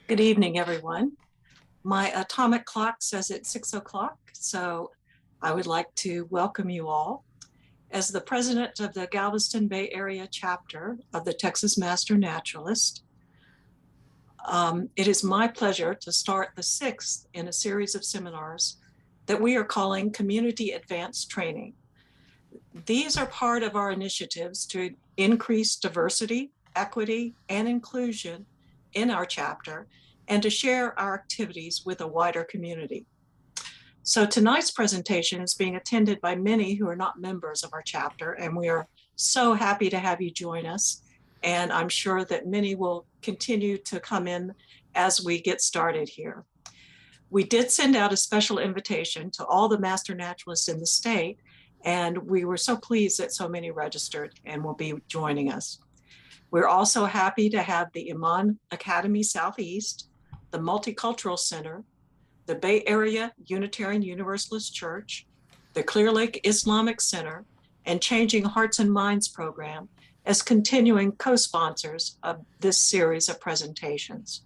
Good evening, everyone. My atomic clock says it's 6 o'clock, so I would like to welcome you all. As the president of the Galveston Bay Area chapter of the Texas Master Naturalist, it is my pleasure to start the sixth in a series of seminars that we are calling Community Advanced Training. These are part of our initiatives to increase diversity, equity, and inclusion in our chapter and to share our activities with a wider community. So tonight's presentation is being attended by many who are not members of our chapter, and we are so happy to have you join us. And I'm sure that many will continue to come in as we get started here. We did send out a special invitation to all the master naturalists in the state, and we were so pleased that so many registered and will be joining us. We're also happy to have the Iman Academy Southeast, the Multicultural Center, the Bay Area Unitarian Universalist Church, the Clear Lake Islamic Center, and Changing Hearts and Minds program as continuing co-sponsors of this series of presentations.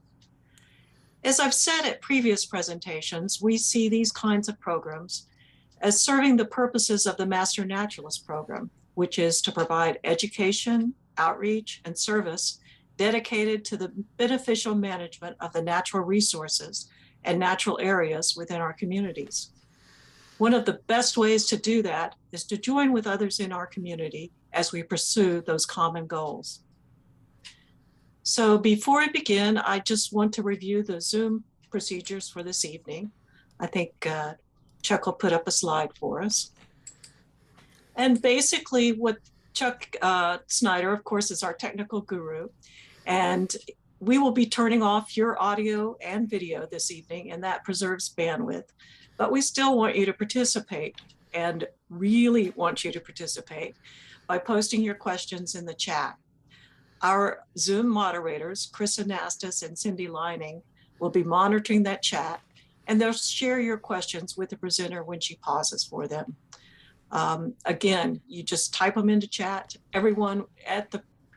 As I've said at previous presentations, we see these kinds of programs as serving the purposes of the Master Naturalist program, which is to provide education, outreach, and service dedicated to the beneficial management of the natural resources and natural areas within our communities. One of the best ways to do that is to join with others in our community as we pursue those common goals. So before I begin, I just want to review the Zoom procedures for this evening. I think Chuck will put up a slide for us. And basically what Chuck Snyder, of course, is our technical guru, and we will be turning off your audio and video this evening, and that preserves bandwidth. But we still want you to participate and really want you to participate by posting your questions in the chat. Our Zoom moderators, Chris Anastas and Cindy Lining, will be monitoring that chat, and they'll share your questions with the presenter when she pauses for them. Again, you just type them into chat. Everyone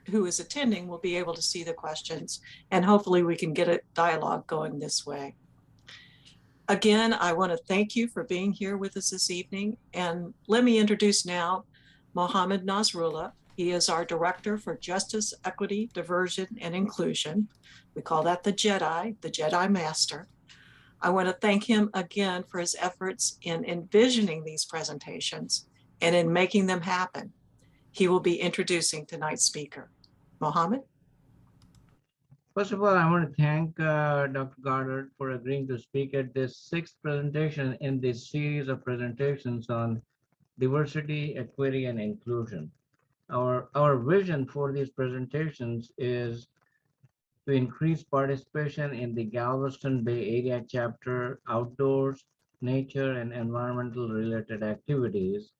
who is attending will be able to see the questions, and hopefully we can get a dialogue going this way. Again, I want to thank you for being here with us this evening, and let me introduce now Mohammed Nasrullah. He is our Director for Justice, Equity, Diversion, and Inclusion. We call that the Jedi Master. I want to thank him again for his efforts in envisioning these presentations and in making them happen. He will be introducing tonight's speaker. Mohammed? First of all, I want to thank Dr. Goddard for agreeing to speak at this sixth presentation in this series of presentations on diversity, equity, and inclusion. Our vision for these presentations is to increase participation in the Galveston Bay Area chapter outdoors, nature, and environmental related activities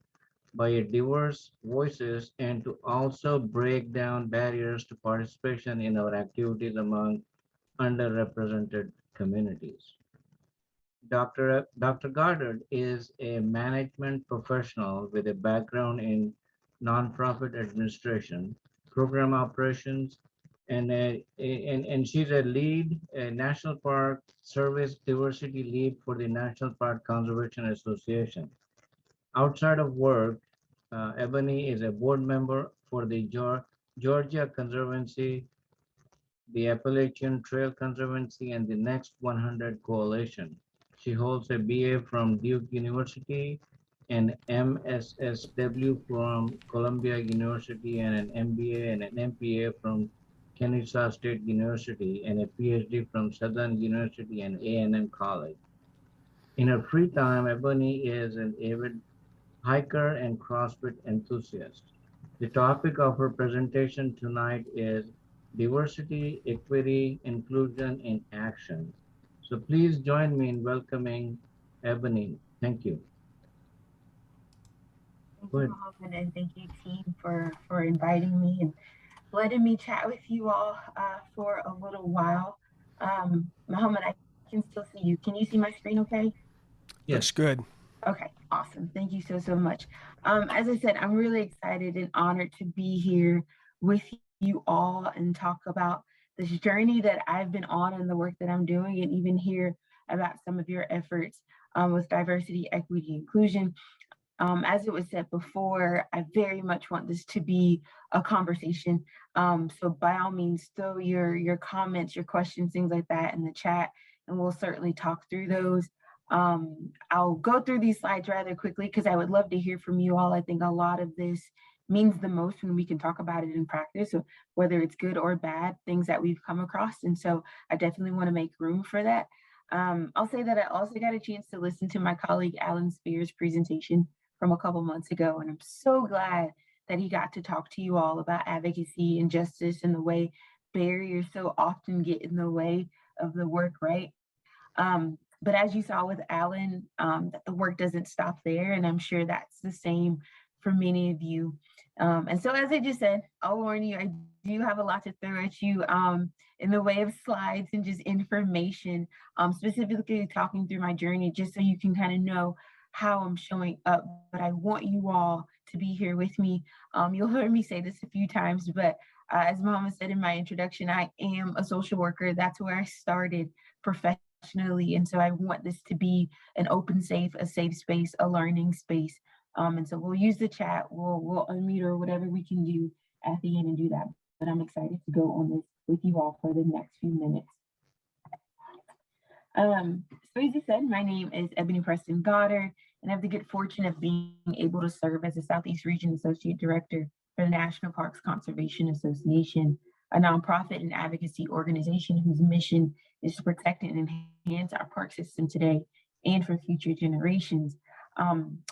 by diverse voices, and to also break down barriers to participation in our activities among underrepresented communities. Dr. Goddard is a management professional with a background in nonprofit administration, program operations, and she's a National Park Service diversity lead for the National Park Conservation Association. Outside of work, Eboni is a board member for the Georgia Conservancy, the Appalachian Trail Conservancy, and the Next 100 Coalition. She holds a BA from Duke University, an MSSW from Columbia University, and an MBA and an MPA from Kennesaw State University, and a PhD from Southern University and A&M College. In her free time, Eboni is an avid hiker and CrossFit enthusiast. The topic of her presentation tonight is diversity, equity, inclusion in action. So please join me in welcoming Eboni. Thank you. Thank you, Mohammed, and thank you, team, for inviting me and letting me chat with you all for a little while. Mohammed, I can still see you. Can you see my screen okay? Yes. Looks good. Okay, awesome. Thank you so much. As I said, I'm really excited and honored to be here with you all and talk about this journey that I've been on and the work that I'm doing, and even hear about some of your efforts with diversity, equity, inclusion. As it was said before, I very much want this to be a conversation. So by all means, throw your comments, your questions, things like that in the chat, and we'll certainly talk through those. I'll go through these slides rather quickly because I would love to hear from you all. I think a lot of this means the most when we can talk about it in practice, so whether it's good or bad, things that we've come across. And so I definitely want to make room for that. I'll say that I also got a chance to listen to my colleague Alan Spear's presentation from a couple months ago, and I'm so glad that he got to talk to you all about advocacy and justice and the way barriers so often get in the way of the work, right? But as you saw with Alan, that the work doesn't stop there, and I'm sure that's the same for many of you. And so as I just said, I'll warn you, I do have a lot to throw at you in the way of slides and just information, specifically talking through my journey, just so you can kind of know how I'm showing up. But I want you all to be here with me. You'll hear me say this a few times, but as Mama said in my introduction, I am a social worker. That's where I started professionally. And so I want this to be an open, a safe space, a learning space. And so we'll use the chat, we'll unmute or whatever we can do at the end and do that. But I'm excited to go on this with you all for the next few minutes. So as you said, my name is Eboni Preston Goddard, and I have the good fortune of being able to serve as the Southeast Region Associate Director for the National Parks Conservation Association, a nonprofit and advocacy organization whose mission is to protect and enhance our park system today and for future generations.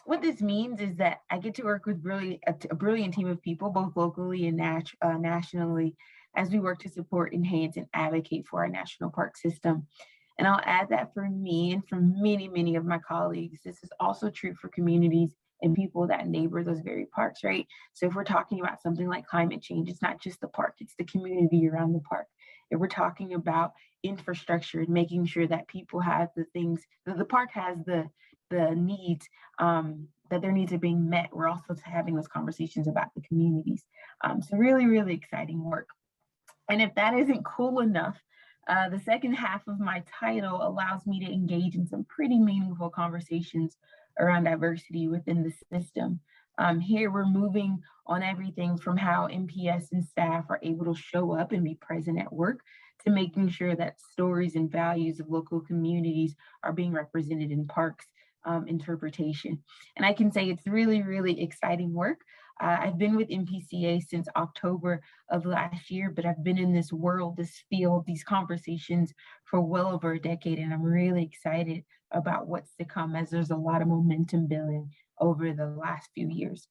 What this means is that I get to work with a brilliant team of people, both locally and nationally, as we work to support, enhance, and advocate for our national park system. And I'll add that for me and for many, many of my colleagues, this is also true for communities and people that neighbor those very parks, right? So if we're talking about something like climate change, it's not just the park, it's the community around the park. If we're talking about infrastructure and making sure that people have the things, that the park has the needs, that their needs are being met, we're also having those conversations about the communities. So really, really exciting work. And if that isn't cool enough, the second half of my title allows me to engage in some pretty meaningful conversations around diversity within the system. Here we're moving on everything from how MPS and staff are able to show up and be present at work to making sure that stories and values of local communities are being represented in parks interpretation. And I can say it's really, really exciting work. I've been with NPCA since October of last year, but I've been in this world, this field, these conversations for well over a decade, and I'm really excited about what's to come as there's a lot of momentum building over the last few years.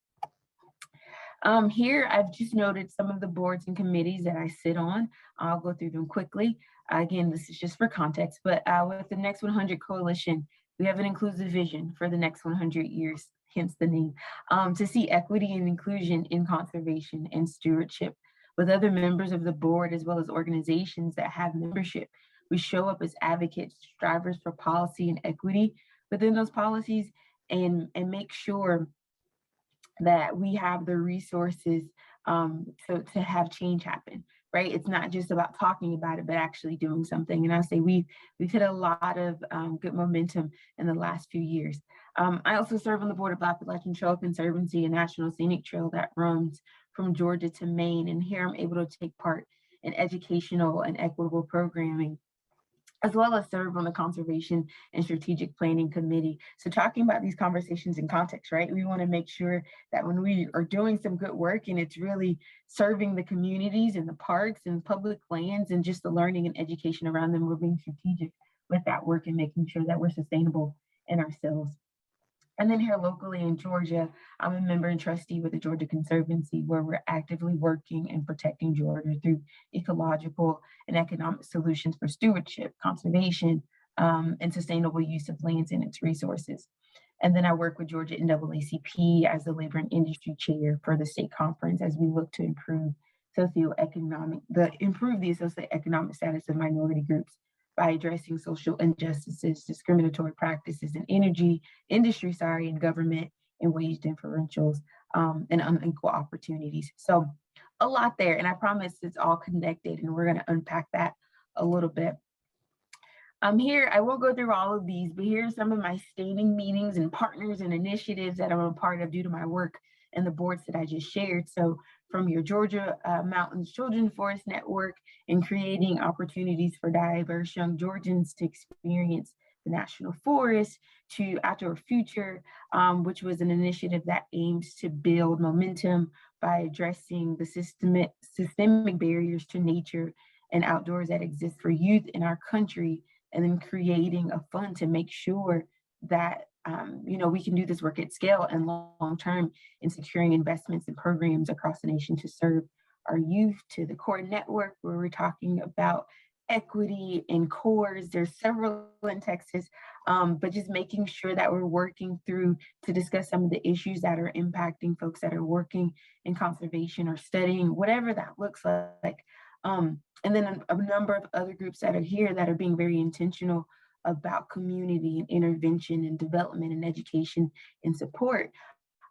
Here, I've just noted some of the boards and committees that I sit on. I'll go through them quickly. Again, this is just for context, but with the Next 100 Coalition, we have an inclusive vision for the next 100 years, hence the name, to see equity and inclusion in conservation and stewardship. With other members of the board, as well as organizations that have membership, we show up as advocates, strivers for policy and equity within those policies, and make sure that we have the resources to have change happen, right? It's not just about talking about it, but actually doing something. And I say we've hit a lot of good momentum in the last few years. I also serve on the board of Appalachian Trail Conservancy, a national scenic trail that runs from Georgia to Maine. And here I'm able to take part in educational and equitable programming, as well as serve on the Conservation and Strategic Planning Committee. So talking about these conversations in context, right? We want to make sure that when we are doing some good work and it's really serving the communities and the parks and public lands and just the learning and education around them, we're being strategic with that work and making sure that we're sustainable in ourselves. And then here locally in Georgia, I'm a member and trustee with the Georgia Conservancy, where we're actively working and protecting Georgia through ecological and economic solutions for stewardship, conservation, and sustainable use of lands and its resources. And then I work with Georgia NAACP as the Labor and Industry Chair for the state conference as we look to improve the socioeconomic status of minority groups by addressing social injustices, discriminatory practices in industry, and government, and wage differentials and unequal opportunities. So a lot there, and I promise it's all connected, and we're going to unpack that a little bit. Here, I won't go through all of these, but here are some of my standing meetings and partners and initiatives that I'm a part of due to my work and the boards that I just shared. So from your Georgia Mountains Children's Forest Network and creating opportunities for diverse young Georgians to experience the National Forest, to Outdoor Future, which was an initiative that aims to build momentum by addressing the systemic barriers to nature and outdoors that exist for youth in our country, and then creating a fund to make sure that we can do this work at scale and long-term in securing investments and programs across the nation to serve our youth, to the core network where we're talking about equity and cores. There's several in Texas, but just making sure that we're working through to discuss some of the issues that are impacting folks that are working in conservation or studying, whatever that looks like. And then a number of other groups that are here that are being very intentional about community and intervention and development and education and support.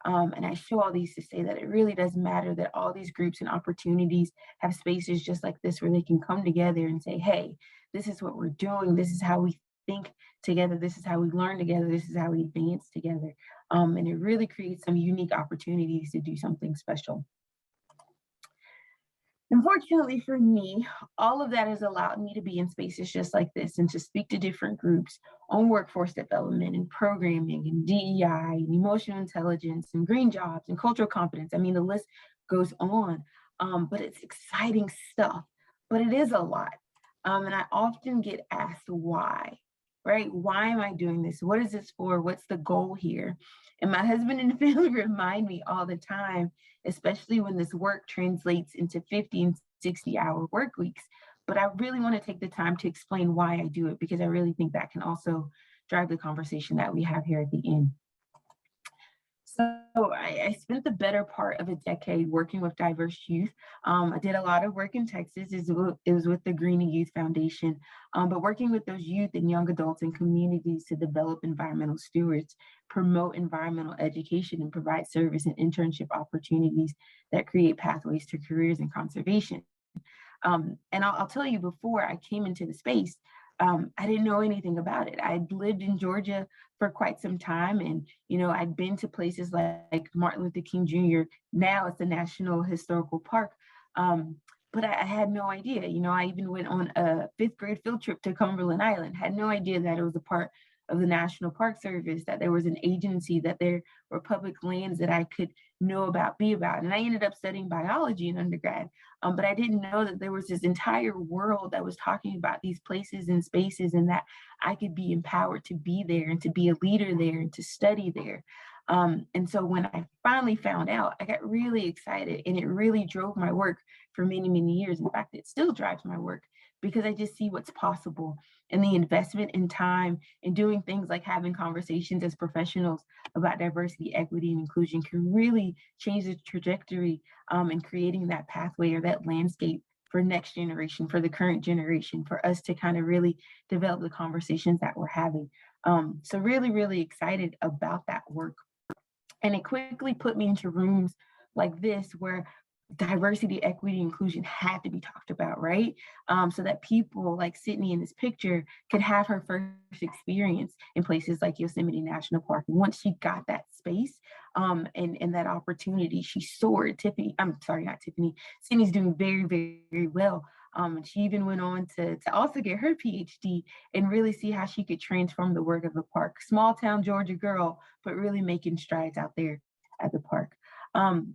And I show all these to say that it really does matter that all these groups and opportunities have spaces just like this where they can come together and say, hey, this is what we're doing. This is how we think together. This is how we learn together. This is how we advance together. And it really creates some unique opportunities to do something special. Unfortunately for me, all of that has allowed me to be in spaces just like this and to speak to different groups on workforce development and programming and DEI and emotional intelligence and green jobs and cultural competence. I mean, the list goes on, but it's exciting stuff, but it is a lot. And I often get asked why, right? Why am I doing this? What is this for? What's the goal here? And my husband and family remind me all the time, especially when this work translates into 50 and 60-hour work weeks. But I really want to take the time to explain why I do it, because I really think that can also drive the conversation that we have here at the end. So I spent the better part of a decade working with diverse youth. I did a lot of work in Texas. It was with the Green and Youth Foundation, but working with those youth and young adults and communities to develop environmental stewards, promote environmental education, and provide service and internship opportunities that create pathways to careers in conservation. And I'll tell you, before I came into the space, I didn't know anything about it. I'd lived in Georgia for quite some time, and I'd been to places like Martin Luther King Jr. Now it's a National Historical Park, but I had no idea. I even went on a 5th grade field trip to Cumberland Island. Had no idea that it was a part of the National Park Service, that there was an agency, that there were public lands that I could know about, be about. And I ended up studying biology in undergrad, but I didn't know that there was this entire world that was talking about these places and spaces, and that I could be empowered to be there and to be a leader there and to study there. And so when I finally found out, I got really excited, and it really drove my work for many, many years. In fact, it still drives my work, because I just see what's possible, and the investment in time and doing things like having conversations as professionals about diversity, equity, and inclusion can really change the trajectory and creating that pathway or that landscape for next generation, for the current generation, for us to kind of really develop the conversations that we're having. So really, really excited about that work. And it quickly put me into rooms like this where diversity, equity, inclusion had to be talked about, right? So that people like Sydney in this picture could have her first experience in places like Yosemite National Park. And once she got that space and that opportunity, she soared. Sydney's doing very, very, very well. And she even went on to also get her PhD and really see how she could transform the work of the park. Small town Georgia girl, but really making strides out there at the park.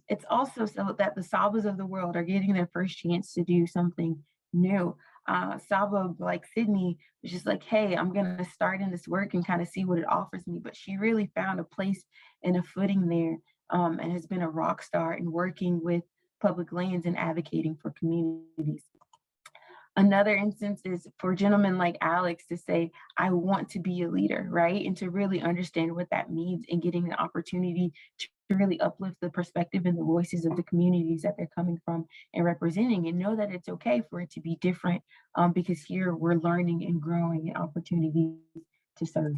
It's also so that the Sabas of the world are getting their first chance to do something new. Saba, like Sydney, was just like, hey, I'm going to start in this work and kind of see what it offers me. But she really found a place and a footing there, and has been a rock star in working with public lands and advocating for communities. Another instance is for gentlemen like Alex to say, I want to be a leader, right? And to really understand what that means, and getting the opportunity to really uplift the perspective and the voices of the communities that they're coming from and representing, and know that it's okay for it to be different, because here we're learning and growing and opportunities to serve.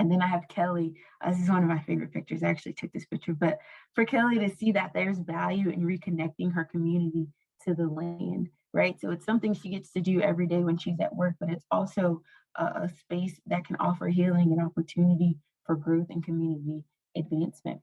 And then I have Kelly. This is one of my favorite pictures. I actually took this picture, but for Kelly to see that there's value in reconnecting her community to the land, right? So it's something she gets to do every day when she's at work, but it's also a space that can offer healing and opportunity for growth and community advancement.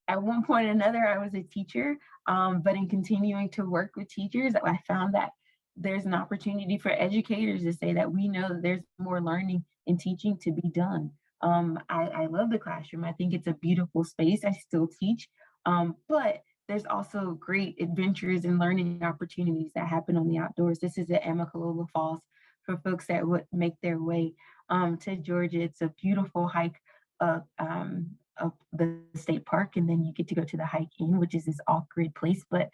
At one point or another, I was a teacher, but in continuing to work with teachers, I found that there's an opportunity for educators to say that we know that there's more learning and teaching to be done. I love the classroom. I think it's a beautiful space. I still teach, but there's also great adventures and learning opportunities that happen on the outdoors. This is at Amicalola Falls for folks that would make their way to Georgia. It's a beautiful hike of the state park, and then you get to go to the hike in, which is this off-grid place, but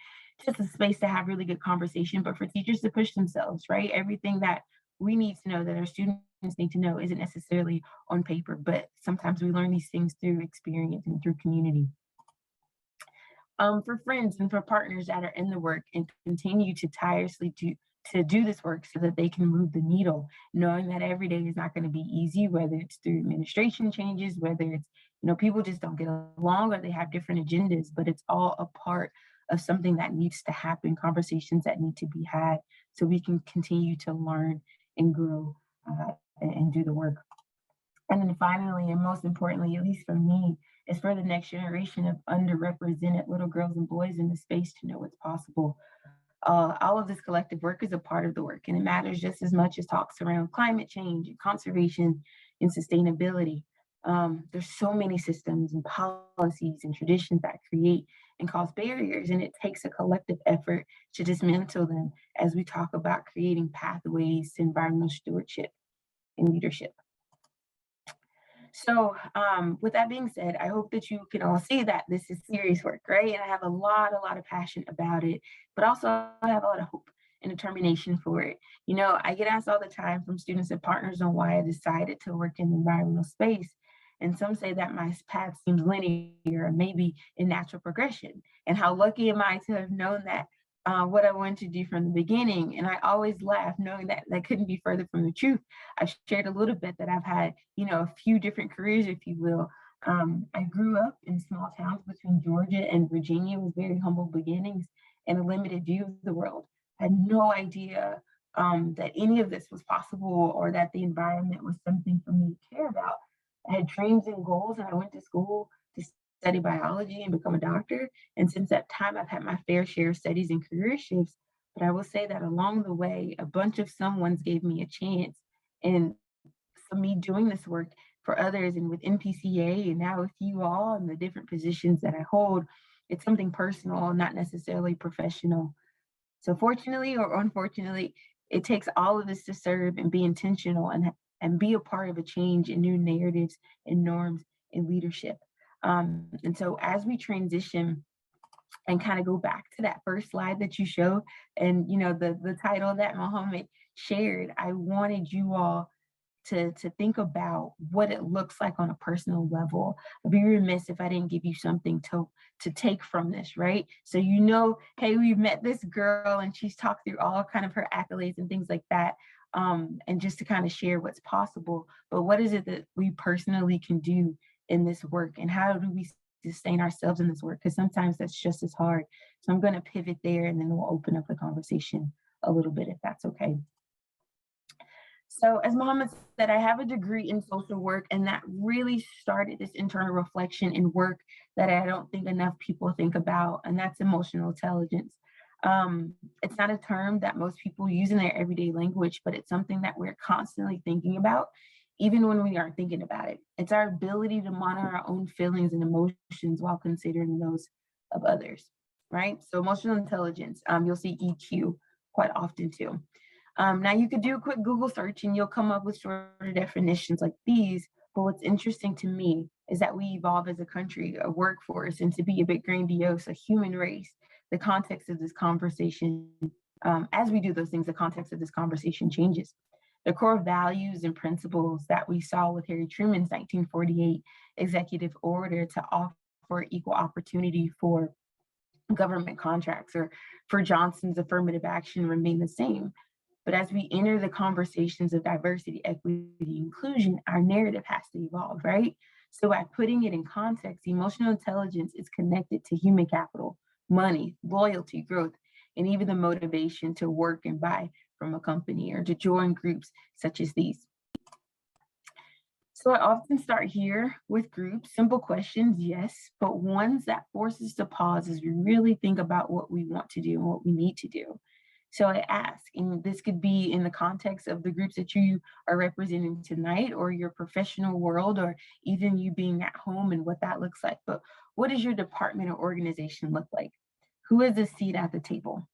just a space to have really good conversation, but for teachers to push themselves, right? Everything that we need to know, that our students need to know, isn't necessarily on paper, but sometimes we learn these things through experience and through community. For friends and for partners that are in the work and continue to tirelessly do this work so that they can move the needle, knowing that every day is not going to be easy, whether it's through administration changes, whether it's, people just don't get along or they have different agendas, but it's all a part of something that needs to happen, conversations that need to be had so we can continue to learn and grow and do the work. And then finally, and most importantly, at least for me, is for the next generation of underrepresented little girls and boys in the space to know what's possible. All of this collective work is a part of the work, and it matters just as much as talks around climate change and conservation and sustainability. There's so many systems and policies and traditions that create and cause barriers, and it takes a collective effort to dismantle them as we talk about creating pathways to environmental stewardship and leadership. So with that being said, I hope that you can all see that this is serious work, right? And I have a lot of passion about it, but also I have a lot of hope and determination for it. I get asked all the time from students and partners on why I decided to work in the environmental space. And some say that my path seems linear or maybe in natural progression. And how lucky am I to have known that what I wanted to do from the beginning. And I always laugh knowing that that couldn't be further from the truth. I've shared a little bit that I've had, a few different careers, if you will. I grew up in small towns between Georgia and Virginia with very humble beginnings and a limited view of the world. I had no idea that any of this was possible or that the environment was something for me to care about. I had dreams and goals, and I went to school to study biology and become a doctor. And since that time, I've had my fair share of studies and career shifts. But I will say that along the way, a bunch of someones gave me a chance. And for me doing this work for others and with NPCA and now with you all and the different positions that I hold, it's something personal, not necessarily professional. So fortunately or unfortunately, it takes all of this to serve and be intentional and be a part of a change in new narratives and norms in leadership. And so as we transition and kind of go back to that first slide that you showed and, the title that Mohammed shared, I wanted you all to think about what it looks like on a personal level. I'd be remiss if I didn't give you something to take from this, right? So, hey, we've met this girl and she's talked through all kind of her accolades and things like that. And just to kind of share what's possible, but what is it that we personally can do in this work and how do we sustain ourselves in this work? Because sometimes that's just as hard. So I'm going to pivot there and then we'll open up the conversation a little bit if that's okay. So as Mohammed said, I have a degree in social work, and that really started this internal reflection and work that I don't think enough people think about, and that's emotional intelligence. It's not a term that most people use in their everyday language, but it's something that we're constantly thinking about, even when we aren't thinking about it. It's our ability to monitor our own feelings and emotions while considering those of others, right? So emotional intelligence, you'll see EQ quite often too. Now you could do a quick Google search and you'll come up with shorter definitions like these, but what's interesting to me is that we evolve as a country, a workforce, and to be a bit grandiose, a human race. The context of this conversation, as we do those things, the context of this conversation changes. The core values and principles that we saw with Harry Truman's 1948 executive order to offer equal opportunity for government contracts or for Johnson's affirmative action remain the same. But as we enter the conversations of diversity, equity, inclusion, our narrative has to evolve, right? So by putting it in context, emotional intelligence is connected to human capital, money, loyalty, growth, and even the motivation to work and buy from a company or to join groups such as these. So I often start here with groups, simple questions, yes, but ones that force us to pause as we really think about what we want to do and what we need to do. So I ask, and this could be in the context of the groups that you are representing tonight or your professional world, or even you being at home and what that looks like. But what does your department or organization look like? Who has a seat at the table?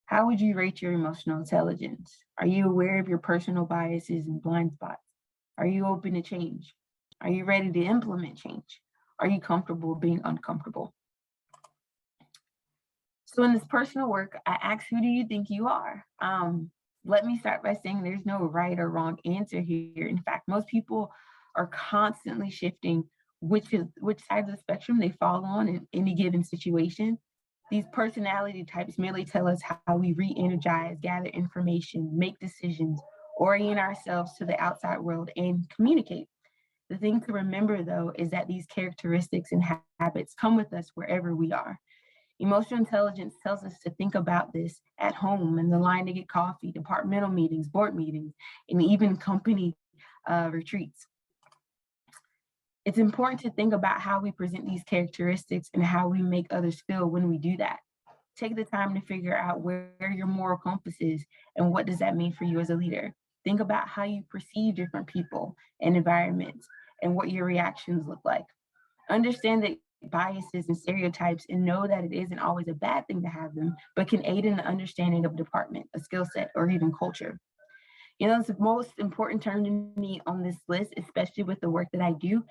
How would you rate your emotional intelligence? Are you aware of your personal biases and blind spots? Are you open to change? Are you ready to implement change? Are you comfortable being uncomfortable? So in this personal work, I ask, who do you think you are? Let me start by saying there's no right or wrong answer here. In fact, most people are constantly shifting which side of the spectrum they fall on in any given situation. These personality types merely tell us how we re-energize, gather information, make decisions, orient ourselves to the outside world, and communicate. The thing to remember, though, is that these characteristics and habits come with us wherever we are. Emotional intelligence tells us to think about this at home, in the line to get coffee, departmental meetings, board meetings, and even company retreats. It's important to think about how we present these characteristics and how we make others feel when we do that. Take the time to figure out where your moral compass is and what does that mean for you as a leader. Think about how you perceive different people and environments and what your reactions look like. Understand that biases and stereotypes and know that it isn't always a bad thing to have them, but can aid in the understanding of a department, a skill set, or even culture. You know, the most important term to me on this list, especially with the work that I do,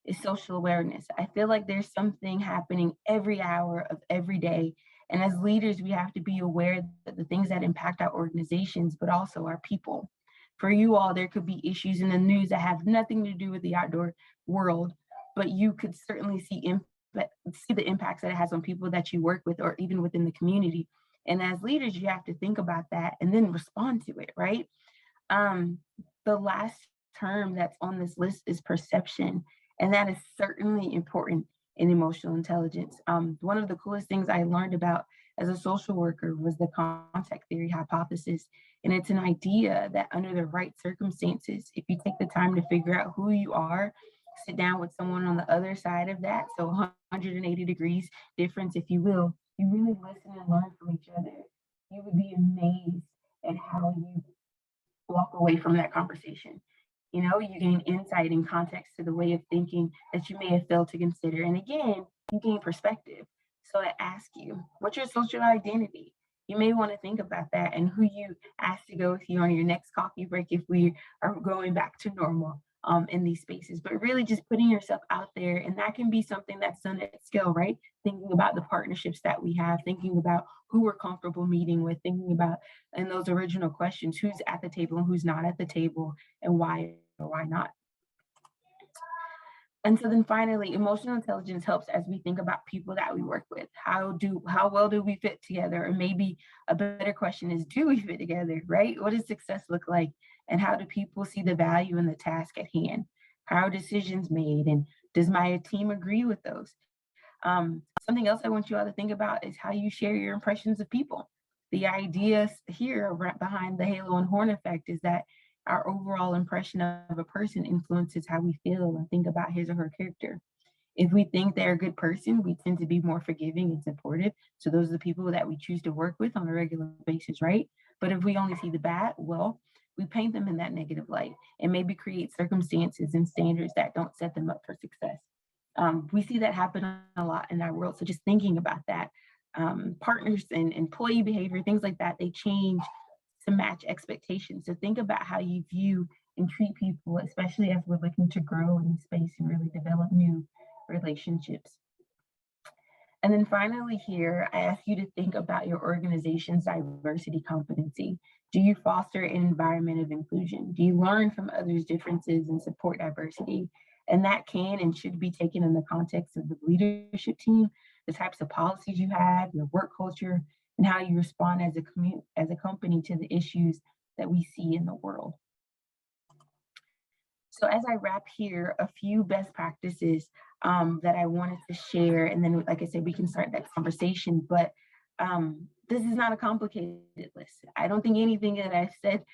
is social awareness. I feel like there's something happening every hour of every day. And as leaders, we have to be aware that the things that impact our organizations, but also our people. For you all, there could be issues in the news that have nothing to do with the outdoor world, but you could certainly see the impacts that it has on people that you work with or even within the community. And as leaders, you have to think about that and then respond to it, right? The last term that's on this list is perception, and that is certainly important in emotional intelligence. One of the coolest things I learned about as a social worker was the context theory hypothesis. And it's an idea that under the right circumstances, if you take the time to figure out who you are, sit down with someone on the other side of that, so 180 degrees difference, if you will, you really listen and learn from each other. You would be amazed at how you walk away from that conversation. You know, you gain insight and context to the way of thinking that you may have failed to consider. And again, you gain perspective. So I ask you, what's your social identity? You may want to think about that and who you ask to go with you on your next coffee break if we are going back to normal in these spaces. But really just putting yourself out there, and that can be something that's done at scale, right? Thinking about the partnerships that we have, thinking about who we're comfortable meeting with, thinking about in those original questions, who's at the table and who's not at the table, and why or why not. And so then finally, emotional intelligence helps as we think about people that we work with. How well do we fit together? Or maybe a better question is, do we fit together, right? What does success look like? And how do people see the value in the task at hand? How are decisions made? And does my team agree with those? Something else I want you all to think about is how you share your impressions of people. The idea here right behind the halo and horn effect is that our overall impression of a person influences how we feel and think about his or her character. If we think they're a good person, we tend to be more forgiving and supportive. So those are the people that we choose to work with on a regular basis, right? But if we only see the bad, well, we paint them in that negative light and maybe create circumstances and standards that don't set them up for success. We see that happen a lot in our world. So just thinking about that, partners and employee behavior, things like that, they change to match expectations. So think about how you view and treat people, especially as we're looking to grow in space and really develop new relationships. And then finally here, I ask you to think about your organization's diversity competency. Do you foster an environment of inclusion? Do you learn from others' differences and support diversity? And that can and should be taken in the context of the leadership team, the types of policies you have, your work culture, and how you respond as a company to the issues that we see in the world. So as I wrap here, a few best practices that I wanted to share, and then, like I said, we can start that conversation. But this is not a complicated list. I don't think anything that I've said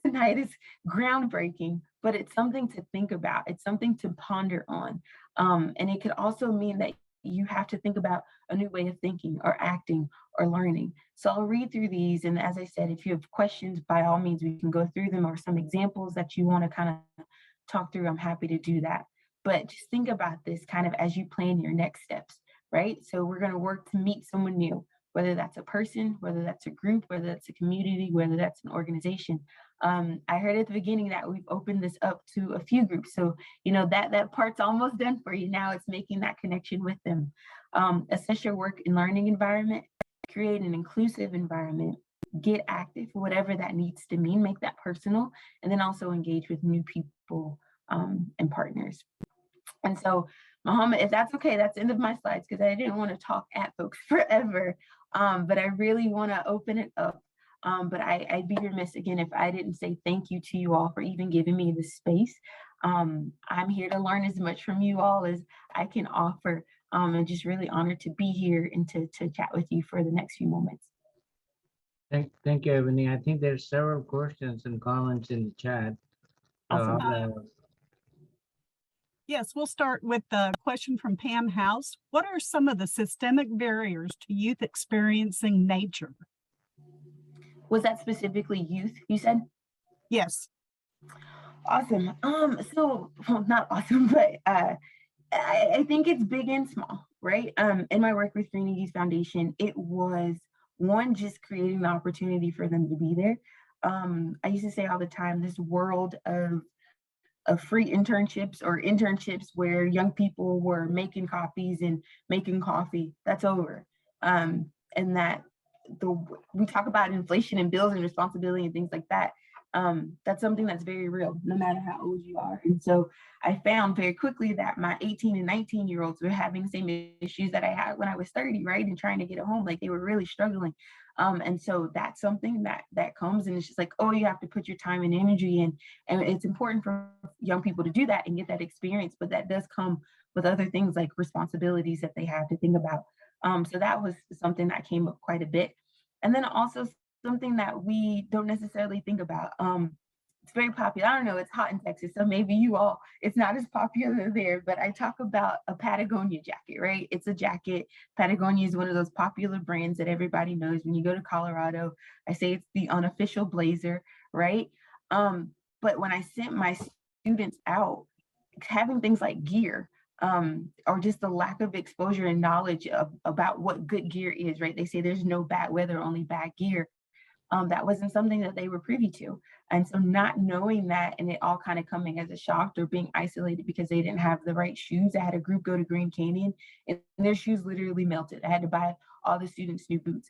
tonight is groundbreaking, but it's something to think about. It's something to ponder on. And it could also mean that you have to think about a new way of thinking or acting or learning. So I'll read through these. And as I said, if you have questions, by all means, we can go through them, or some examples that you want to kind of talk through. I'm happy to do that. But just think about this kind of as you plan your next steps, right? So we're going to work to meet someone new, whether that's a person, whether that's a group, whether that's a community, whether that's an organization. I heard at the beginning that we've opened this up to a few groups. So, you know, that part's almost done for you. Now it's making that connection with them. Assess your work and learning environment, create an inclusive environment, get active, whatever that needs to mean, make that personal, and then also engage with new people and partners. And so, Muhammad, if that's okay, that's the end of my slides, because I didn't want to talk at folks forever, but I really want to open it up. But I'd be remiss again if I didn't say thank you to you all for even giving me the space. I'm here to learn as much from you all as I can offer, and just really honored to be here and to chat with you for the next few moments. Thank you, Ebony. I think there's several questions and comments in the chat. Awesome. Yes, we'll start with the question from Pam House. What are some of the systemic barriers to youth experiencing nature? Was that specifically youth, you said? Yes. Awesome. So, well, not awesome, but I think it's big and small, right? In my work with Green Youth Foundation, it was one, just creating the opportunity for them to be there. I used to say all the time, this world of free internships or internships where young people were making copies and making coffee, that's over. And that we talk about inflation and bills and responsibility and things like that. That's something that's very real, no matter how old you are. And so I found very quickly that my 18 and 19-year-olds were having the same issues that I had when I was 30, right? And trying to get a home, like they were really struggling. And so that's something that comes, and it's just like, oh, you have to put your time and energy in. And it's important for young people to do that and get that experience, but that does come with other things like responsibilities that they have to think about. So that was something that came up quite a bit. And then also something that we don't necessarily think about. It's very popular. I don't know, it's hot in Texas, so maybe it's not as popular there, but I talk about a Patagonia jacket, right? It's a jacket. Patagonia is one of those popular brands that everybody knows. When you go to Colorado, I say it's the unofficial blazer, right? But when I sent my students out, having things like gear, or just the lack of exposure and knowledge about what good gear is, right? They say there's no bad weather, only bad gear. That wasn't something that they were privy to. And so not knowing that, and it all kind of coming as a shock, or being isolated because they didn't have the right shoes. I had a group go to Green Canyon and their shoes literally melted. I had to buy all the students new boots.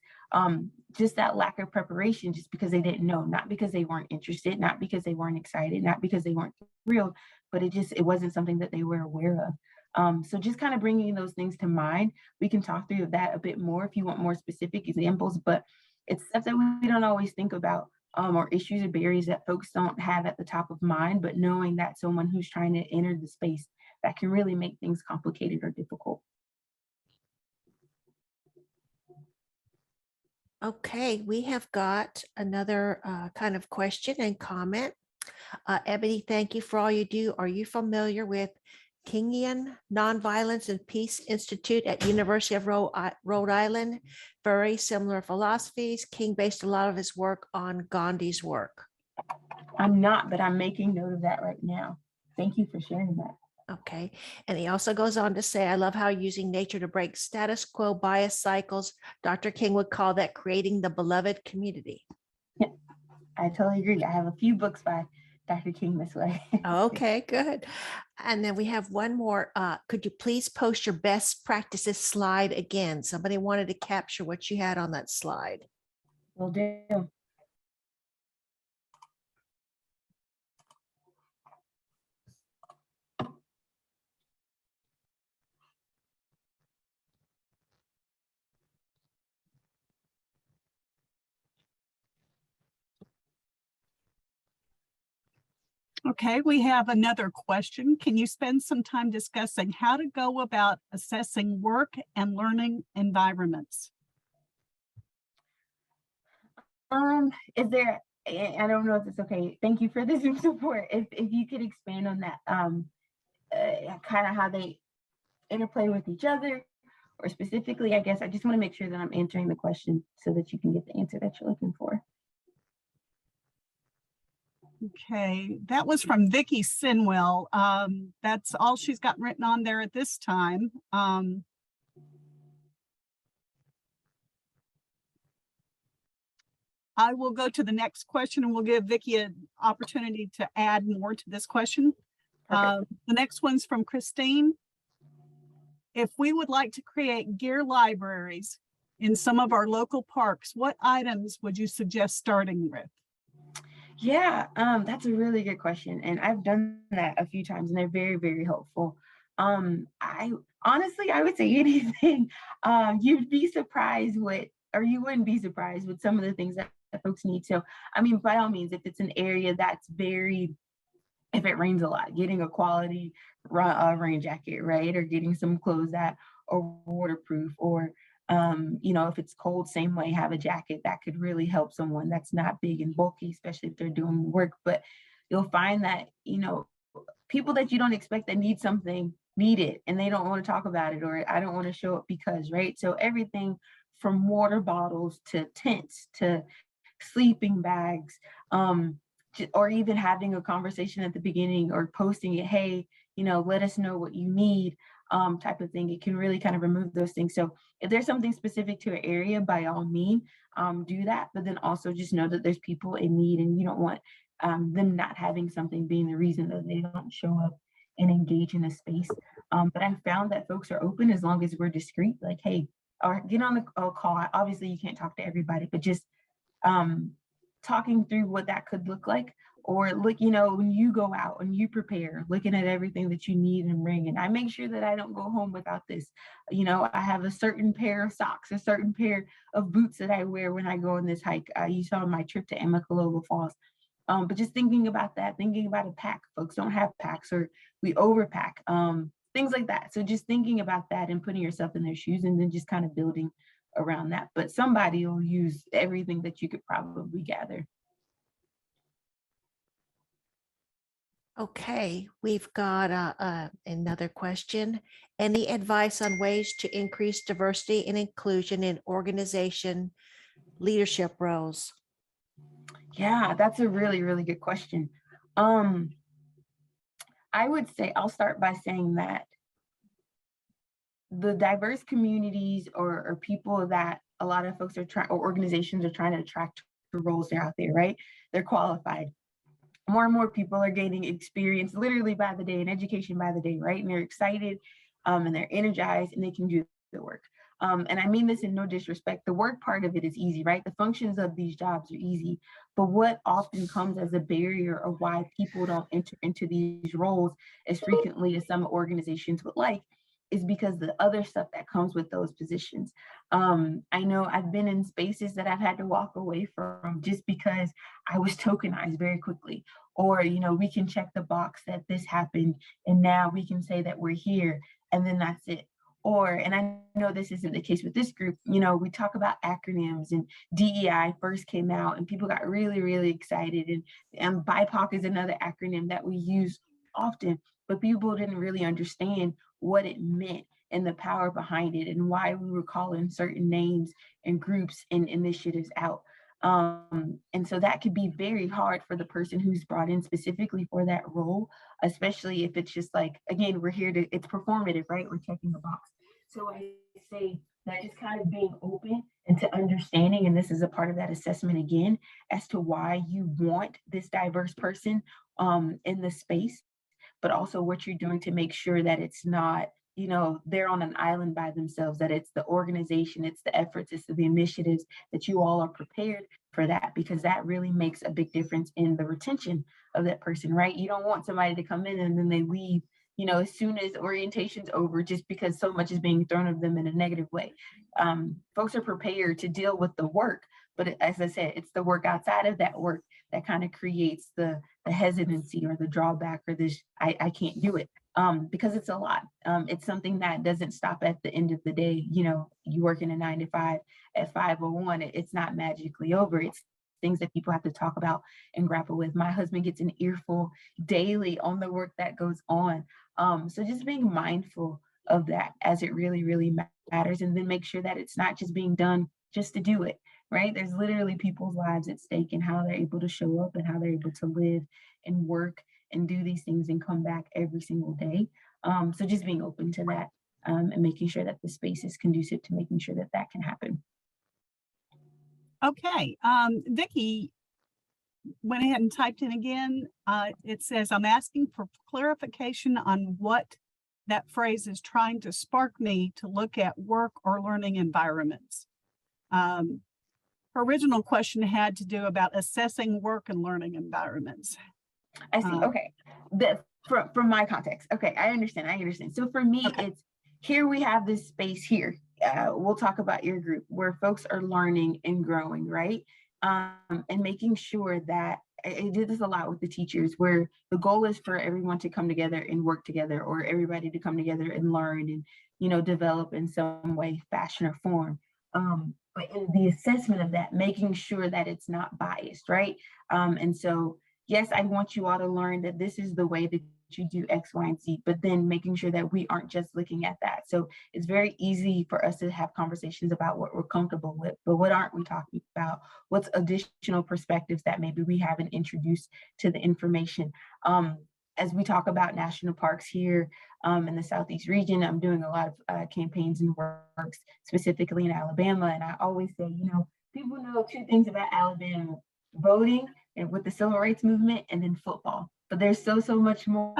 Just that lack of preparation, just because they didn't know, not because they weren't interested, not because they weren't excited, not because they weren't thrilled, but it wasn't something that they were aware of. So just kind of bringing those things to mind. We can talk through that a bit more if you want more specific examples, but it's stuff that we don't always think about, or issues or barriers that folks don't have at the top of mind, but knowing that someone who's trying to enter the space, that can really make things complicated or difficult. Okay, we have got another kind of question and comment. Ebony, thank you for all you do. Are you familiar with Kingian Nonviolence and Peace Institute at University of Rhode Island? Very similar philosophies. King based a lot of his work on Gandhi's work. I'm not, but I'm making note of that right now. Thank you for sharing that. Okay. And he also goes on to say, I love how using nature to break status quo bias cycles. Dr. King would call that creating the beloved community. Yeah, I totally agree. I have a few books by Dr. King this way. Okay, good. And then we have one more. Could you please post your best practices slide again? Somebody wanted to capture what you had on that slide. Will do. Okay, we have another question. Can you spend some time discussing how to go about assessing work and learning environments? Is there, I don't know if it's okay. Thank you for the Zoom support. If you could expand on that, kind of how they interplay with each other, or specifically, I guess I just want to make sure that I'm answering the question so that you can get the answer that you're looking for. Okay, that was from Vicky Sinwell. That's all she's got written on there at this time. I will go to the next question and we'll give Vicky an opportunity to add more to this question. The next one's from Christine. If we would like to create gear libraries in some of our local parks, what items would you suggest starting with? Yeah, that's a really good question. And I've done that a few times and they're very, very helpful. I honestly, I would say anything. You'd be surprised or you wouldn't be surprised with some of the things that folks need. So, I mean, by all means, if it's an area that's if it rains a lot, getting a quality rain jacket, right? Or getting some clothes that are waterproof, or if it's cold, same way, have a jacket that could really help someone that's not big and bulky, especially if they're doing work. But you'll find that, people that you don't expect that need something need it and they don't want to talk about it, or I don't want to show up because, right? So everything from water bottles to tents to sleeping bags, or even having a conversation at the beginning or posting it, hey, let us know what you need, type of thing. It can really kind of remove those things. So if there's something specific to an area, by all means, do that. But then also just know that there's people in need and you don't want them not having something being the reason that they don't show up and engage in a space. But I found that folks are open as long as we're discreet, like, hey, or get on the call. Obviously, you can't talk to everybody, but just talking through what that could look like. Or look, when you go out and you prepare, looking at everything that you need and bring. And I make sure that I don't go home without this. I have a certain pair of socks, a certain pair of boots that I wear when I go on this hike. You saw my trip to Amicalola Falls. But just thinking about that, thinking about a pack. Folks don't have packs, or we overpack, things like that. So just thinking about that and putting yourself in their shoes, and then just kind of building around that. But somebody will use everything that you could probably gather. Okay, we've got another question. Any advice on ways to increase diversity and inclusion in organization leadership roles? Yeah, that's a really, really good question. I would say, I'll start by saying that the diverse communities or people that a lot of folks are trying, or organizations are trying to attract to roles, they're out there, right? They're qualified. More and more people are gaining experience literally by the day and education by the day, right? And they're excited and they're energized and they can do the work. And I mean this in no disrespect. The work part of it is easy, right? The functions of these jobs are easy. But what often comes as a barrier of why people don't enter into these roles as frequently as some organizations would like is because the other stuff that comes with those positions. I know I've been in spaces that I've had to walk away from just because I was tokenized very quickly. Or, we can check the box that this happened and now we can say that we're here and then that's it. Or, and I know this isn't the case with this group, we talk about acronyms, and DEI first came out and people got really, really excited. And BIPOC is another acronym that we use often, but people didn't really understand what it meant and the power behind it and why we were calling certain names and groups and initiatives out. And so that could be very hard for the person who's brought in specifically for that role, especially if it's just like, again, we're here it's performative, right? We're checking the box. So I say that just kind of being open and to understanding, and this is a part of that assessment again, as to why you want this diverse person in the space, but also what you're doing to make sure that it's not, they're on an island by themselves, that it's the organization, it's the efforts, it's the initiatives that you all are prepared for that, because that really makes a big difference in the retention of that person, right? You don't want somebody to come in and then they leave, as soon as orientation's over, just because so much is being thrown at them in a negative way. Folks are prepared to deal with the work, but as I said, it's the work outside of that work that kind of creates the hesitancy or the drawback or this, I can't do it. Because it's a lot. It's something that doesn't stop at the end of the day. You know, you work in a 9 to 5 at 5:01, it's not magically over. It's things that people have to talk about and grapple with. My husband gets an earful daily on the work that goes on. So just being mindful of that as it really, really matters, and then make sure that it's not just being done just to do it, right? There's literally people's lives at stake and how they're able to show up and how they're able to live and work and do these things and come back every single day. So just being open to that, and making sure that the space is conducive to making sure that that can happen. Okay, Vicki went ahead and typed in again. It says, I'm asking for clarification on what that phrase is trying to spark me to look at work or learning environments. Her original question had to do about assessing work and learning environments. I see. Okay. From my context. Okay. I understand. So for me, okay, it's here we have this space here. We'll talk about your group where folks are learning and growing, right? And making sure that I did this a lot with the teachers where the goal is for everyone to come together and work together, or everybody to come together and learn and, you know, develop in some way, fashion, or form. But in the assessment of that, making sure that it's not biased, right? And so, yes, I want you all to learn that this is the way that you do X, Y, and Z, but then making sure that we aren't just looking at that. So it's very easy for us to have conversations about what we're comfortable with, but what aren't we talking about? What's additional perspectives that maybe we haven't introduced to the information? As we talk about national parks here in the Southeast region, I'm doing a lot of campaigns and works specifically in Alabama. And I always say, you know, people know 2 things about Alabama: voting and with the civil rights movement, and then football. But there's so much more.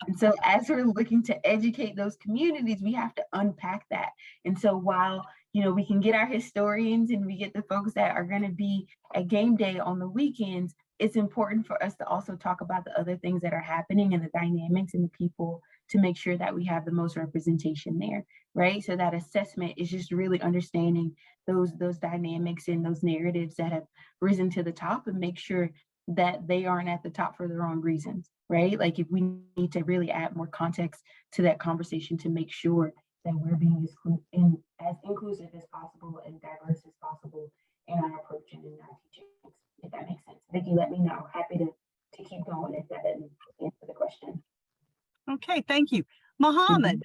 And so as we're looking to educate those communities, we have to unpack that. And so while, you know, we can get our historians and we get the folks that are going to be at game day on the weekends, it's important for us to also talk about the other things that are happening and the dynamics and the people to make sure that we have the most representation there, right? So that assessment is just really understanding those dynamics and those narratives that have risen to the top, and make sure that they aren't at the top for the wrong reasons, right? Like if we need to really add more context to that conversation to make sure that we're being as inclusive as possible and diverse as possible in our approach and in our teachings, if that makes sense. Vicki, let me know. Happy to keep going if that doesn't answer the question. Okay, thank you. Mohammed,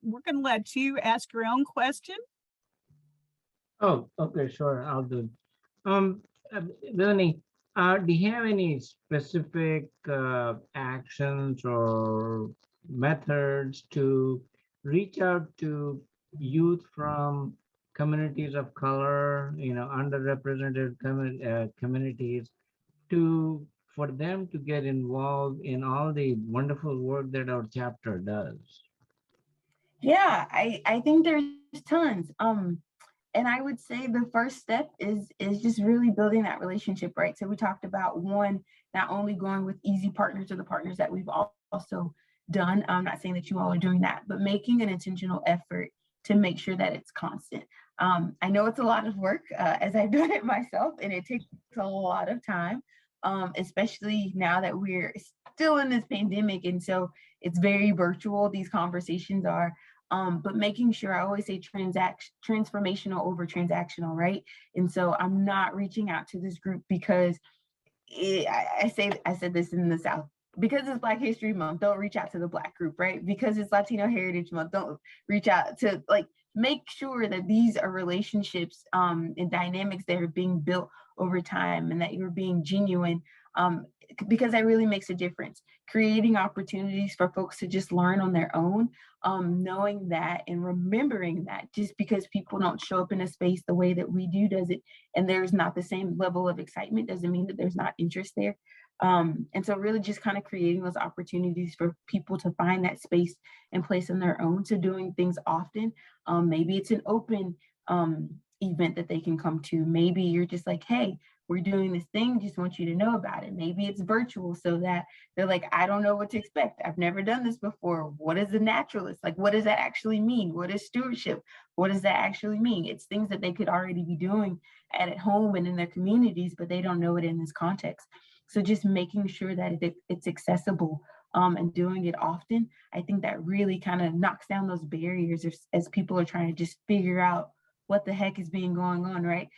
we're going to let you ask your own question. Oh, okay, sure, I'll do. Melanie, do you have any specific actions or methods to reach out to youth from communities of color, you know, underrepresented communities, for them to get involved in all the wonderful work that our chapter does? Yeah, I think there's tons. And I would say the first step is just really building that relationship, right? So we talked about, one, not only going with easy partners or the partners that we've also done. I'm not saying that you all are doing that, but making an intentional effort to make sure that it's constant. I know it's a lot of work, as I've done it myself, and it takes a lot of time, especially now that we're still in this pandemic. And so it's very virtual, these conversations are. But making sure, I always say transformational over transactional, right? And so I'm not reaching out to this group because I said this in the South, because it's Black History Month, don't reach out to the Black group, right? Because it's Latino Heritage Month, don't reach out to, like, make sure that these are relationships and dynamics that are being built over time and that you're being genuine, because that really makes a difference. Creating opportunities for folks to just learn on their own, knowing that and remembering that just because people don't show up in a space the way that we do, and there's not the same level of excitement, doesn't mean that there's not interest there. And so really just kind of creating those opportunities for people to find that space and place on their own to doing things often. Maybe it's an open event that they can come to. Maybe you're just like, hey, we're doing this thing, just want you to know about it. Maybe it's virtual so that they're like, I don't know what to expect. I've never done this before. What is a naturalist? Like, what does that actually mean? What is stewardship? What does that actually mean? It's things that they could already be doing at home and in their communities, but they don't know it in this context. So just making sure that it's accessible and doing it often, I think that really kind of knocks down those barriers as people are trying to just figure out what the heck is being going on, right?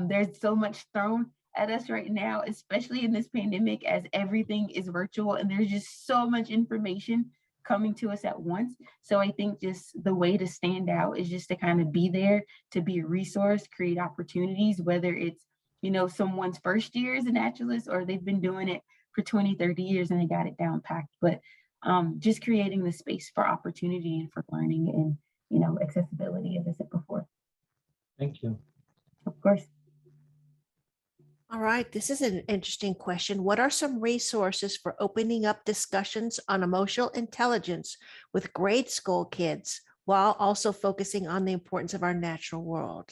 There's so much thrown at us right now, especially in this pandemic, as everything is virtual and there's just so much information coming to us at once. So I think just the way to stand out is just to kind of be there, to be a resource, create opportunities, whether it's, you know, someone's first year as a naturalist or they've been doing it for 20, 30 years and they got it down packed. But just creating the space for opportunity and for learning and, you know, accessibility, as I said before. Thank you. Of course. All right, this is an interesting question. What are some resources for opening up discussions on emotional intelligence with grade school kids while also focusing on the importance of our natural world?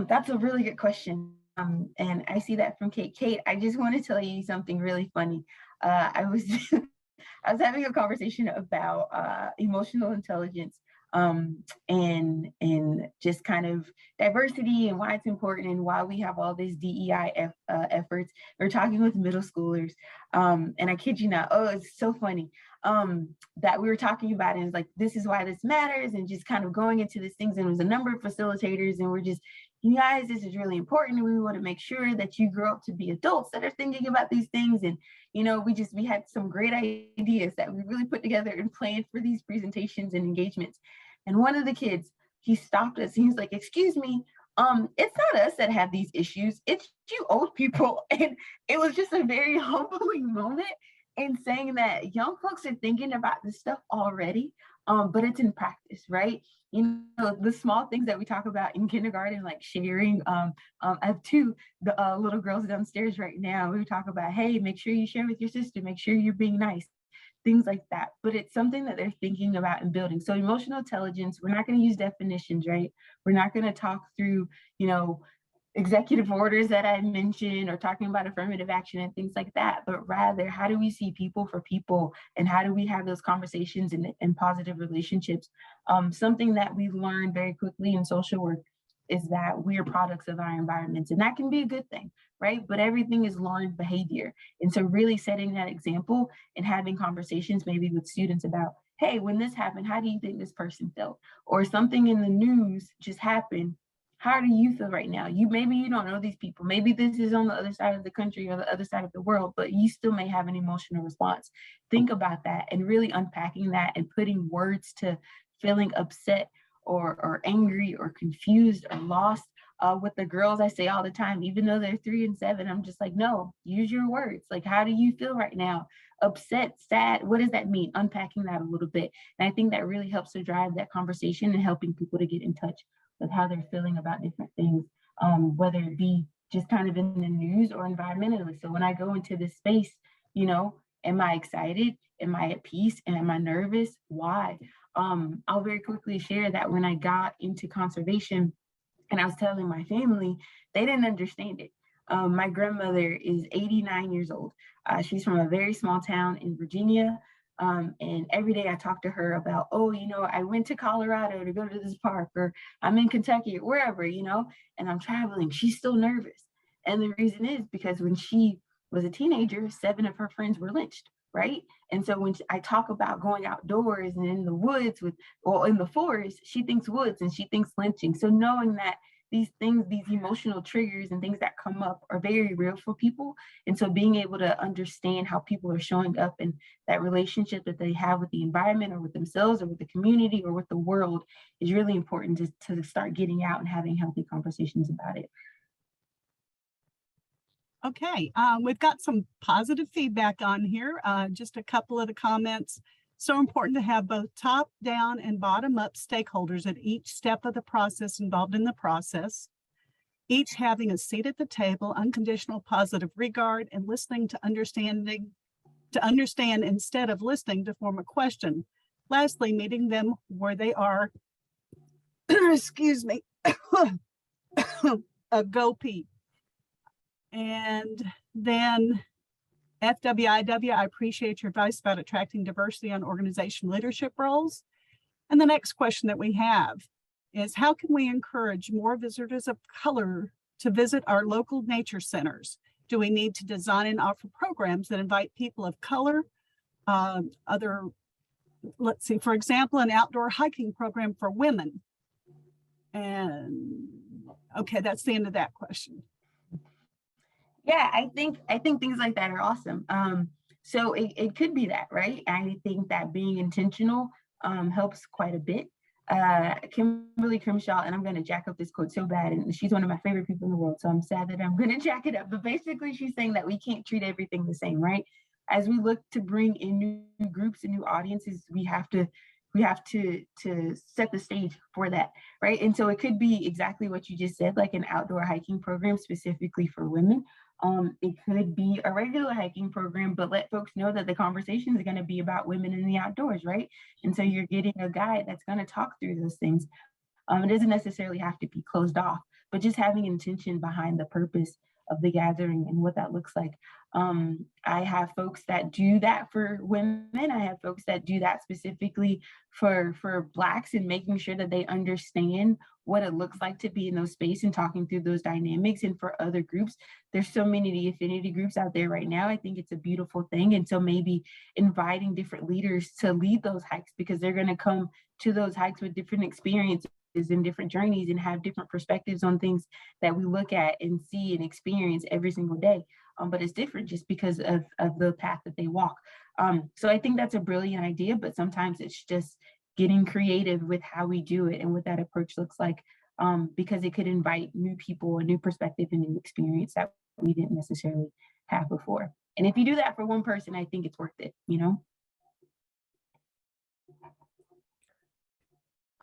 That's a really good question. And I see that from Kate. Kate, I just want to tell you something really funny. I was I was having a conversation about emotional intelligence and just kind of diversity and why it's important and why we have all these DEI efforts. We're talking with middle schoolers, and I kid you not, oh, it's so funny that we were talking about it, and it's like, this is why this matters, and just kind of going into these things, and it was a number of facilitators, and we're just, you guys, this is really important, and we want to make sure that you grow up to be adults that are thinking about these things. And you know, we had some great ideas that we really put together and planned for these presentations and engagements. And one of the kids, he stopped us. He was like, excuse me, it's not us that have these issues. It's you old people. And it was just a very humbling moment in saying that young folks are thinking about this stuff already, but it's in practice, right? You know, the small things that we talk about in kindergarten, like sharing. I have two little girls downstairs right now. We talk about, hey, make sure you share with your sister, make sure you're being nice, things like that. But it's something that they're thinking about and building. So emotional intelligence, we're not going to use definitions, right? We're not going to talk through, you know, executive orders that I mentioned or talking about affirmative action and things like that, but rather, how do we see people for people and how do we have those conversations and positive relationships? Something that we've learned very quickly in social work is that we are products of our environments, and that can be a good thing, right? But everything is learned behavior. And so really setting that example and having conversations maybe with students about, hey, when this happened, how do you think this person felt? Or something in the news just happened, how do you feel right now? Maybe you don't know these people. Maybe this is on the other side of the country or the other side of the world, but you still may have an emotional response. Think about that and really unpacking that and putting words to feeling upset or angry or confused or lost. With the girls, I say all the time, even though they're 3 and 7, I'm just like, no, use your words. Like, how do you feel right now? Upset, sad, what does that mean? Unpacking that a little bit. And I think that really helps to drive that conversation and helping people to get in touch with how they're feeling about different things, whether it be just kind of in the news or environmentally. So when I go into this space, you know, am I excited? Am I at peace? And am I nervous? Why? I'll very quickly share that when I got into conservation and I was telling my family, they didn't understand it. My grandmother is 89 years old. She's from a very small town in Virginia. And every day I talk to her about, oh, you know, I went to Colorado to go to this park, or I'm in Kentucky or wherever, you know, and I'm traveling. She's still nervous. And the reason is because when she was a teenager, 7 of her friends were lynched, right? And so when I talk about going outdoors and in the woods or in the forest, she thinks woods and she thinks lynching. So knowing that these things, these emotional triggers and things that come up are very real for people. And so being able to understand how people are showing up and that relationship that they have with the environment or with themselves or with the community or with the world is really important to start getting out and having healthy conversations about it. Okay, we've got some positive feedback on here. Just a couple of the comments. So important to have both top down and bottom up stakeholders at each step of the process involved in the process, each having a seat at the table, unconditional positive regard, and listening to understand instead of listening to form a question. Lastly, meeting them where they are. Excuse me. Go Pete. And then FWIW, I appreciate your advice about attracting diversity on organization leadership roles. And the next question that we have is, how can we encourage more visitors of color to visit our local nature centers? Do we need to design and offer programs that invite people of color? Let's see, for example, an outdoor hiking program for women. And okay, that's the end of that question. Yeah, I think things like that are awesome. So it could be that, right? I think that being intentional helps quite a bit. Kimberly Crimshaw, and I'm going to jack up this quote so bad, and she's one of my favorite people in the world, so I'm sad that I'm going to jack it up. But basically, she's saying that we can't treat everything the same, right? As we look to bring in new groups and new audiences, we have to set the stage for that, right? And so it could be exactly what you just said, like an outdoor hiking program specifically for women. It could be a regular hiking program, but let folks know that the conversation is going to be about women in the outdoors, right? And so you're getting a guide that's going to talk through those things. It doesn't necessarily have to be closed off, but just having intention behind the purpose of the gathering and what that looks like. I have folks that do that for women. I have folks that do that specifically for Blacks, and making sure that they understand what it looks like to be in those spaces and talking through those dynamics. And for other groups, there's so many affinity groups out there right now. I think it's a beautiful thing. And so maybe inviting different leaders to lead those hikes, because they're going to come to those hikes with different experiences and different journeys and have different perspectives on things that we look at and see and experience every single day. But it's different just because of the path that they walk. So I think that's a brilliant idea, but sometimes it's just getting creative with how we do it and what that approach looks like, because it could invite new people, a new perspective, and new experience that we didn't necessarily have before. And if you do that for one person, I think it's worth it, you know?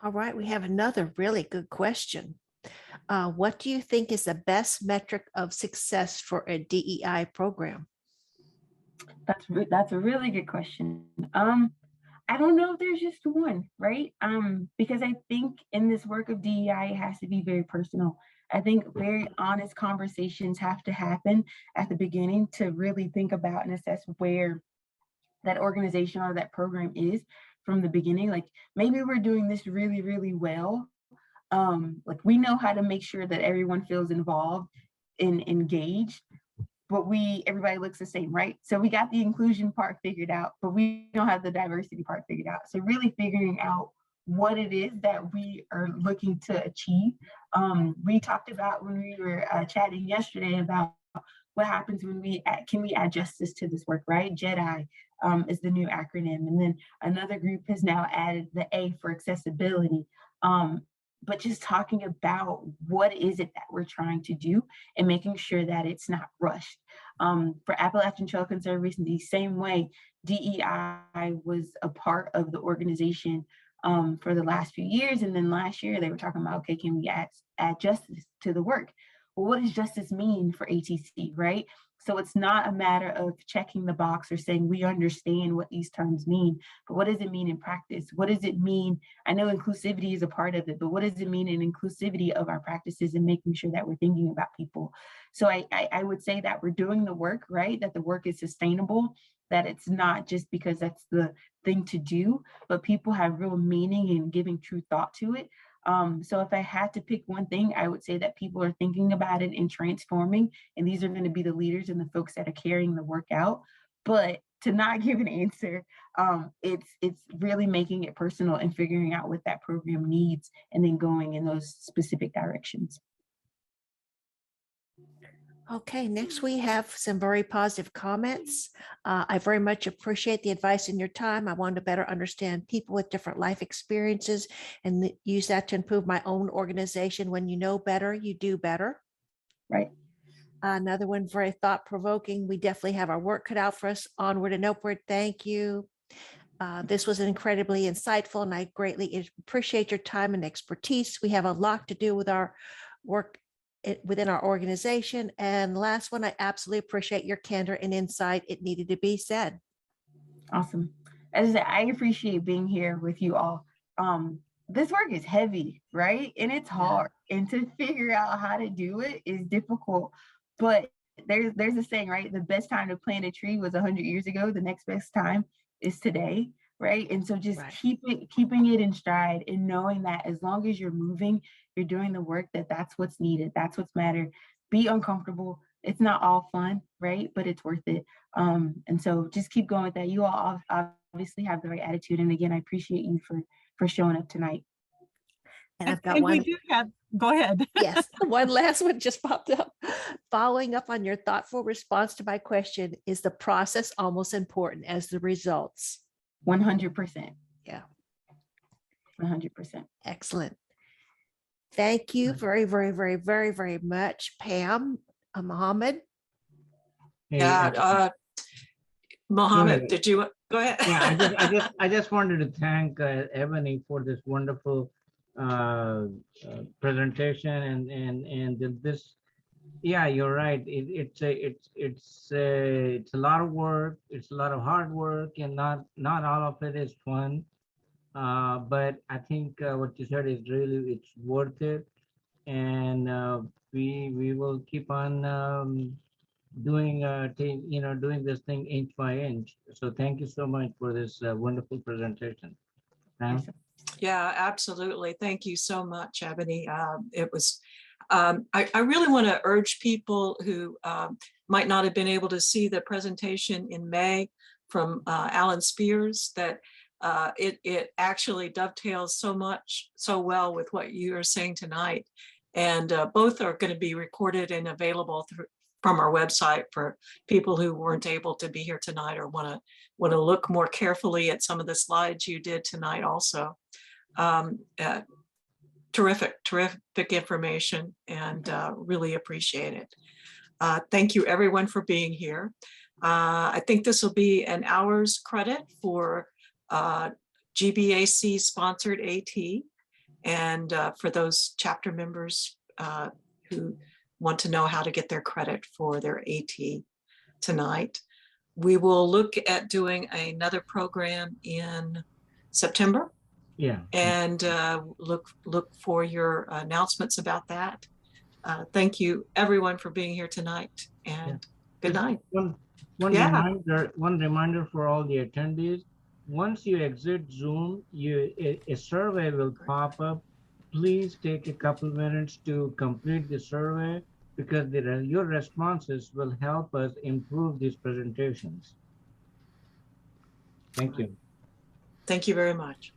All right, we have another really good question. What do you think is the best metric of success for a DEI program? That's a really good question. I don't know if there's just one, right? Because I think in this work of DEI, it has to be very personal. I think very honest conversations have to happen at the beginning to really think about and assess where that organization or that program is from the beginning. Like, maybe we're doing this really, really well. Like, we know how to make sure that everyone feels involved and engaged, but everybody looks the same, right? So we got the inclusion part figured out, but we don't have the diversity part figured out. So really figuring out what it is that we are looking to achieve. We talked about when we were chatting yesterday about what happens when can we add justice to this work, right? JEDI is the new acronym. And then another group has now added the A for accessibility. But just talking about what is it that we're trying to do and making sure that it's not rushed. For Appalachian Trail Conservation, the same way, DEI was a part of the organization for the last few years. And then last year they were talking about, okay, can we add justice to the work? Well, what does justice mean for ATC, right? So it's not a matter of checking the box or saying we understand what these terms mean, but what does it mean in practice? What does it mean? I know inclusivity is a part of it, but what does it mean in inclusivity of our practices and making sure that we're thinking about people? So I would say that we're doing the work, right? That the work is sustainable, that it's not just because that's the thing to do, but people have real meaning and giving true thought to it. So if I had to pick one thing, I would say that people are thinking about it and transforming, and these are going to be the leaders and the folks that are carrying the work out. But to not give an answer, it's really making it personal and figuring out what that program needs and then going in those specific directions. Okay, next we have some very positive comments. I very much appreciate the advice and your time. I wanted to better understand people with different life experiences and use that to improve my own organization. When you know better, you do better. Right. Another one, very thought-provoking. We definitely have our work cut out for us. Onward and upward. Thank you. This was incredibly insightful, and I greatly appreciate your time and expertise. We have a lot to do with our work within our organization. And last one, I absolutely appreciate your candor and insight. It needed to be said. Awesome. As I said, I appreciate being here with you all. This work is heavy, right? And it's hard. And to figure out how to do it is difficult. But there's a saying, right? The best time to plant a tree was 100 years ago. The next best time is today, right? And so just Right. keeping it in stride and knowing that as long as you're moving, you're doing the work, that's what's needed. That's what's matter. Be uncomfortable. It's not all fun, right? But it's worth it. And so just keep going with that. You all obviously have the right attitude. And again, I appreciate you for showing up tonight. And I've got And we one. do have, go ahead. Yes, one last one just popped up. Following up on your thoughtful response to my question, is the process almost important as the results? 100%. Yeah. 100%. Excellent. Thank you very, very, very, very, very much, Pam, Mohammed. Hey, Mohammed, ahead. did you go ahead? Yeah, I just wanted to thank Eboni for this wonderful presentation and this. Yeah, you're right. It's a lot of work. It's a lot of hard work, and not all of it is fun. But I think what you said is really it's worth it, and we will keep on doing doing this thing inch by inch. So thank you so much for this wonderful presentation. Pam? Yeah, absolutely. Thank you so much, Ebony. It was, I really want to urge people who might not have been able to see the presentation in May from Alan Spears that it actually dovetails so well with what you are saying tonight. And both are going to be recorded and available from our website for people who weren't able to be here tonight or want to look more carefully at some of the slides you did tonight also. Terrific information, and really appreciate it. Thank you everyone for being here. I think this will be an hour's credit for GBAC sponsored AT, and for those chapter members who want to know how to get their credit for their AT tonight. We will look at doing another program in September. Yeah. And look for your announcements about that. Thank you everyone for being here tonight, and good night. One reminder for all the attendees. Once you exit Zoom, a survey will pop up. Please take a couple minutes to complete the survey, because your responses will help us improve these presentations. Thank you. Thank you very much.